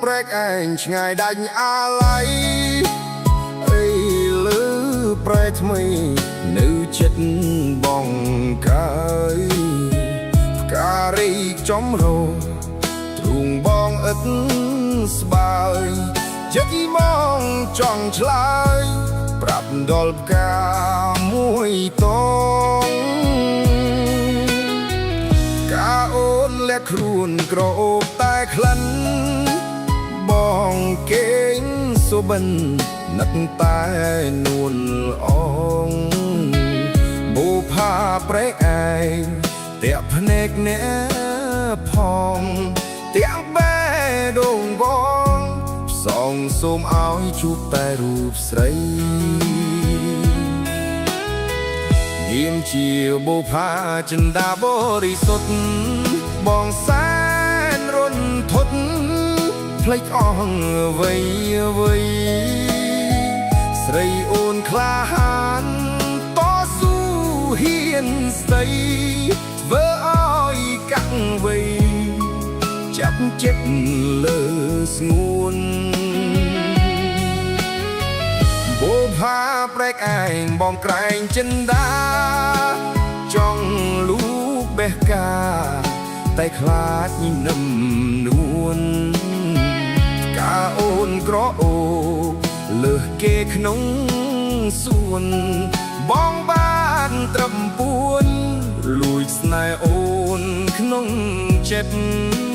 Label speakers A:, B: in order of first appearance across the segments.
A: ប្រែកឯងឆ្ងាយដាច់អាឡ័យអីលើប្រែថ្មីនៅចិត្តបងកាយផ្ការីកចំរោទ្រូងបងឥតស្បើយចិត្តមកចង់ឆ្លើយប្រាប់ដល់ផ្កាមួយតងកាអូនលាក់ខ្លួនក្រអូបតែក្លិនបងគេងសុបិននឹកតែនួនអងបូផាប្រែកឯងតាក់ភ្នែកអ្នកផងទាំងបែដងបងផ្សងសូមឲ្យជួបតែរូបស្រីយាមជាបូផាចិន្តាបរិសុទ្ធបងសែនរន្ធត់ភ្លេចអស់អ្វីស្រីអូនក្លាហានតស៊ូហ៊ានស្ដីធ្វើឲ្យកាក់វៃចាប់ចិត្តលើស្ងួនបូផាប្រែកឯងបងក្រែងចិន្តាចង់លូកបេះកាតែខ្លាចនឹមនួនកាអូនក្រអូលើសគេក្នុងសួនបងបានត្រឹមពួនលួចស្នេហ៍អូនក្នុងចិត្ត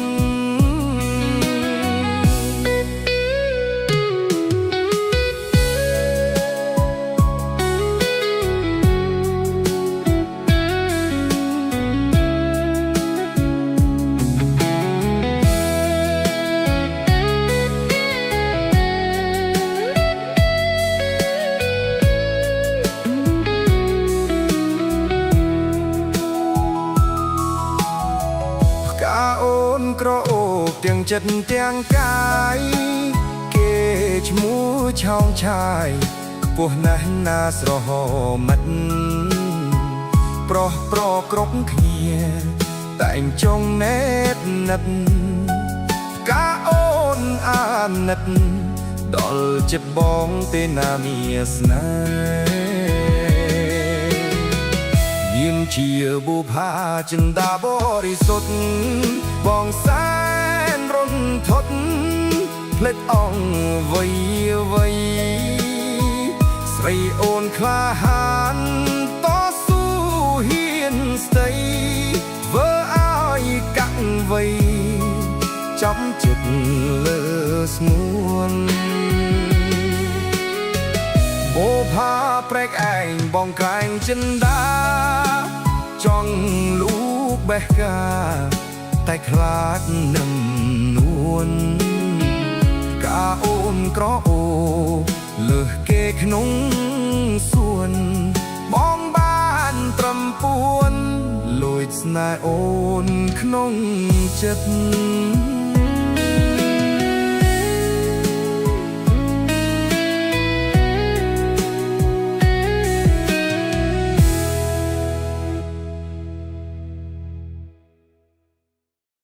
A: ក្រអូបទាំងចិត្តទាំងកាយគេឈ្មោះឆោងឆាយខ្ពស់ណាស់ណាស្រហមិត្តប្រុសប្រគ្រប់គ្នាតែងចង់ណែតនិតកាអូនអាណិតដល់ចិត្តបងទេណាមានស្នេហ៍យាមជាបុផាចិន្តាបរិសុទ្ធបងសែនរន្ធត់ភ្លេចអងវៃស្រីអូនក្លាហានតស៊ូហ៊ានស្ដីធ្វើឲ្យកាក់វៃចំចិត្តលើស្ងួនបូផាប្រែកឯងបងក្រែងចិន្តាចង់លូកបេះកាតែខ្លាចនឹមនួនកាអូនក្រអូលើសគេក្នុងសួនបងបានត្រឹមពួនលួចស្នេហ៍អូនក្នុងចិត្ត